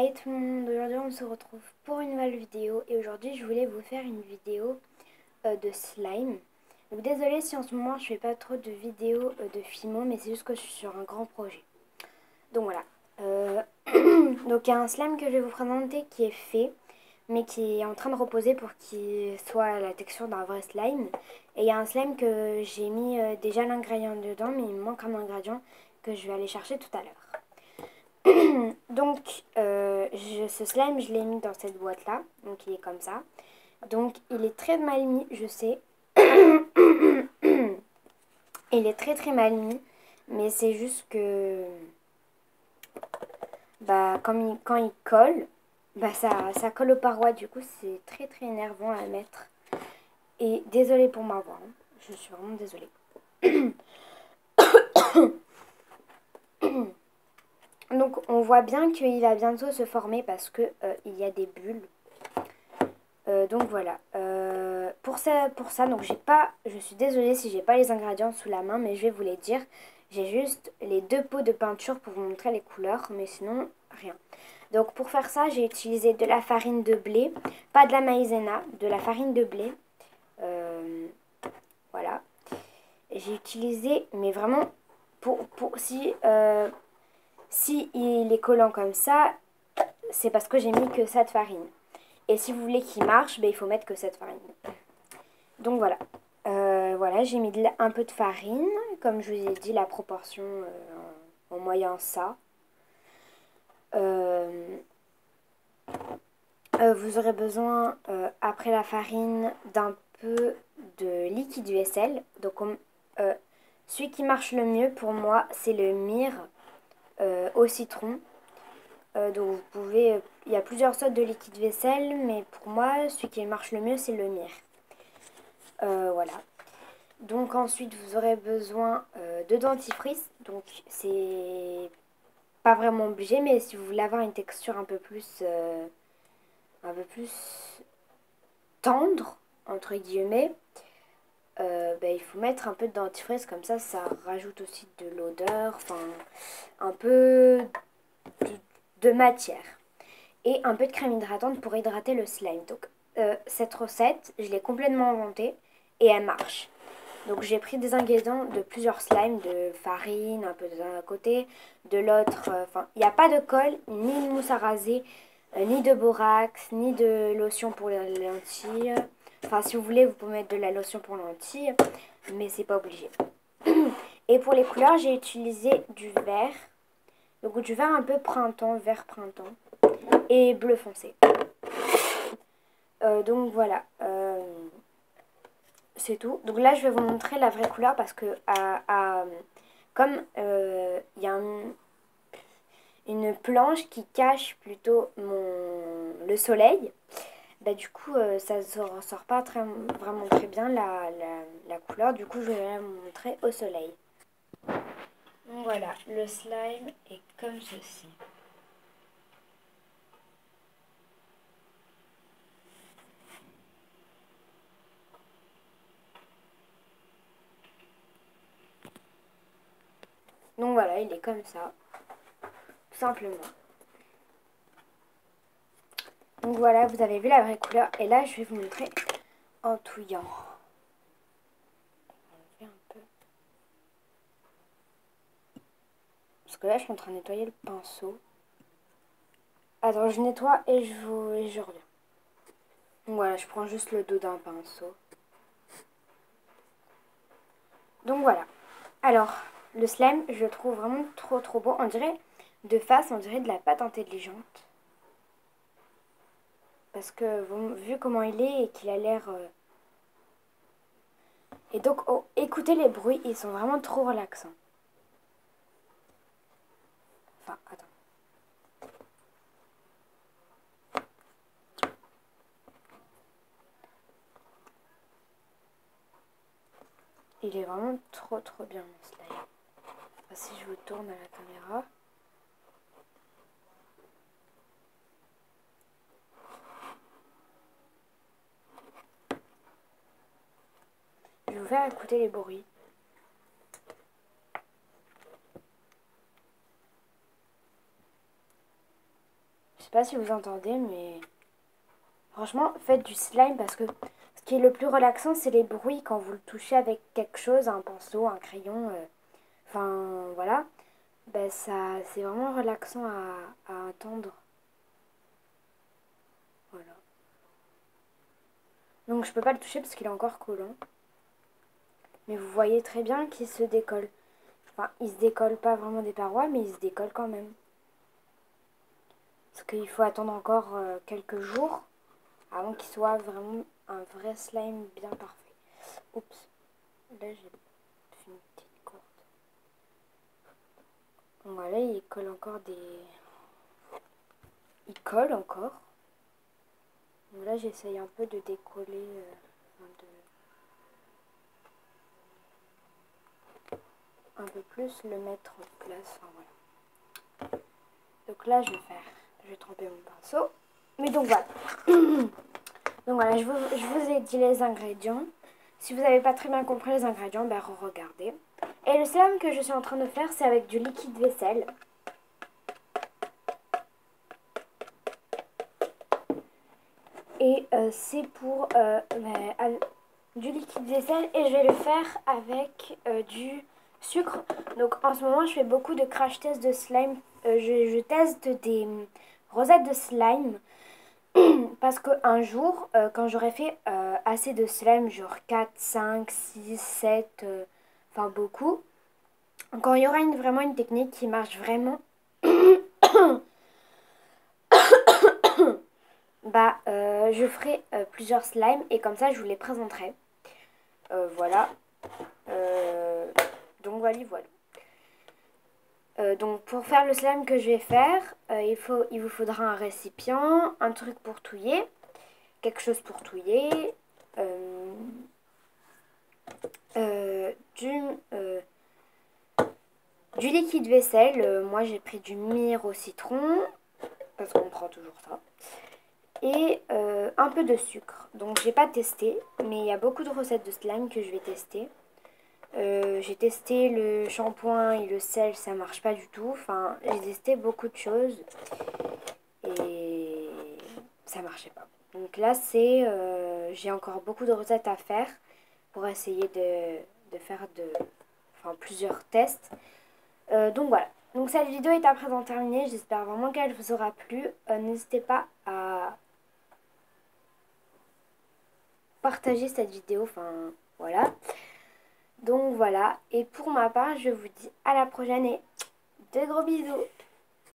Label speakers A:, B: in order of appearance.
A: Hey tout le monde, aujourd'hui on se retrouve pour une nouvelle vidéo et aujourd'hui je voulais vous faire une vidéo de slime. Donc désolée si en ce moment je fais pas trop de vidéos de Fimo, mais c'est juste que je suis sur un grand projet. Donc voilà. Donc il y a un slime que je vais vous présenter qui est fait, mais qui est en train de reposer pour qu'il soit la texture d'un vrai slime. Et il y a un slime que j'ai mis déjà l'ingrédient dedans, mais il me manque un ingrédient que je vais aller chercher tout à l'heure. Donc, ce slime, je l'ai mis dans cette boîte-là. Donc, il est comme ça. Donc, il est très mal mis, je sais. Il est très très mal mis. Mais c'est juste que... Bah, quand il colle, bah, ça colle aux parois. Du coup, c'est très très énervant à mettre. Et désolée pour ma voix. Hein. Je suis vraiment désolée. Donc, on voit bien qu'il va bientôt se former parce que il y a des bulles. Donc voilà, pour ça donc je suis désolée si j'ai pas les ingrédients sous la main, mais je vais vous les dire. J'ai juste les 2 pots de peinture pour vous montrer les couleurs, mais sinon rien. Donc pour faire ça, j'ai utilisé de la farine de blé, pas de la maïzena, de la farine de blé. Voilà. J'ai utilisé, mais vraiment, si il est collant comme ça, c'est parce que j'ai mis que ça de farine. Et si vous voulez qu'il marche, ben, il faut mettre que cette farine. Donc voilà. Voilà, j'ai mis un peu de farine. Comme je vous ai dit, la proportion en moyen ça. Vous aurez besoin, après la farine, d'un peu de liquide vaisselle. Donc, celui qui marche le mieux pour moi, c'est le myrrhe au citron. Donc vous pouvez, il y a plusieurs sortes de liquide vaisselle, mais pour moi, celui qui marche le mieux, c'est le myrrhe. Voilà. Donc ensuite, vous aurez besoin de dentifrice. Donc c'est pas vraiment obligé, mais si vous voulez avoir une texture un peu plus tendre, entre guillemets, ben, il faut mettre un peu de dentifrice, comme ça rajoute aussi de l'odeur, enfin un peu de matière. Et un peu de crème hydratante pour hydrater le slime. Donc cette recette, je l'ai complètement inventée et elle marche. Donc j'ai pris des ingrédients de plusieurs slimes, de farine, un peu d'un côté, de l'autre. Enfin, il n'y a pas de colle, ni de mousse à raser, ni de borax, ni de lotion pour les lentilles. Enfin, si vous voulez, vous pouvez mettre de la lotion pour lentilles, mais c'est pas obligé. Et pour les couleurs, j'ai utilisé du vert. Donc du vert un peu printemps, vert printemps, et bleu foncé. Donc voilà. C'est tout. Donc là, je vais vous montrer la vraie couleur parce que comme il y a une planche qui cache plutôt le soleil, bah, du coup, ça ne ressort pas vraiment très bien la couleur. Du coup, je vais la montrer au soleil. Donc voilà, le slime est comme ceci. Donc voilà, il est comme ça, tout simplement. Donc voilà, vous avez vu la vraie couleur. Et là, je vais vous montrer en touillant. Un peu. Parce que là, je suis en train de nettoyer le pinceau. Attends, je nettoie et je reviens. Donc voilà, je prends juste le dos d'un pinceau. Donc voilà. Alors, le slime, je le trouve vraiment trop trop beau. On dirait, de face, on dirait de la pâte intelligente. Parce que, vu comment il est et qu'il a l'air... Et donc, oh, écoutez les bruits, ils sont vraiment trop relaxants. Enfin, attends. Il est vraiment trop trop bien, mon slime. Enfin, si je vous tourne à la caméra... Je vais vous faire écouter les bruits. Je sais pas si vous entendez, mais franchement, faites du slime parce que ce qui est le plus relaxant, c'est les bruits quand vous le touchez avec quelque chose, un pinceau, un crayon, enfin voilà. Ben ça, c'est vraiment relaxant à entendre. Voilà. Donc je peux pas le toucher parce qu'il est encore collant. Mais vous voyez très bien qu'il se décolle. Enfin, il se décolle pas vraiment des parois, mais il se décolle quand même. Parce qu'il faut attendre encore quelques jours avant qu'il soit vraiment un vrai slime bien parfait. Oups, là j'ai fait une petite courte. Donc voilà, il colle encore des... Il colle encore. Donc là j'essaye un peu de décoller, un peu plus le mettre en place. Enfin, voilà. Donc là je vais tremper mon pinceau. Mais donc voilà. Donc voilà, je vous ai dit les ingrédients. Si vous n'avez pas très bien compris les ingrédients, ben re-regardez. Et le slime que je suis en train de faire, c'est avec du liquide vaisselle. Et c'est pour du liquide vaisselle et je vais le faire avec du sucre. Donc en ce moment, je fais beaucoup de crash tests de slime. Je teste des recettes de slime. Parce qu'un jour, quand j'aurai fait assez de slime, genre 4, 5, 6, 7, enfin beaucoup, quand il y aura vraiment une technique qui marche vraiment, bah je ferai plusieurs slimes et comme ça je vous les présenterai. Voilà. Euh, donc voilà, voilà. Donc pour faire le slime que je vais faire, il vous faudra un récipient, un truc pour touiller, quelque chose pour touiller, euh, euh, du, euh, du liquide vaisselle. Moi j'ai pris du myrrhe au citron, parce qu'on prend toujours ça. Et un peu de sucre. Donc j'ai pas testé, mais il y a beaucoup de recettes de slime que je vais tester. J'ai testé le shampoing et le sel, ça marche pas du tout. Enfin, j'ai testé beaucoup de choses et ça marchait pas. Donc là, j'ai encore beaucoup de recettes à faire pour essayer de faire enfin, plusieurs tests. Donc voilà. Donc cette vidéo est à présent terminée. J'espère vraiment qu'elle vous aura plu. N'hésitez pas à partager cette vidéo. Enfin, voilà. Donc voilà. Et pour ma part, je vous dis à la prochaine et de gros bisous.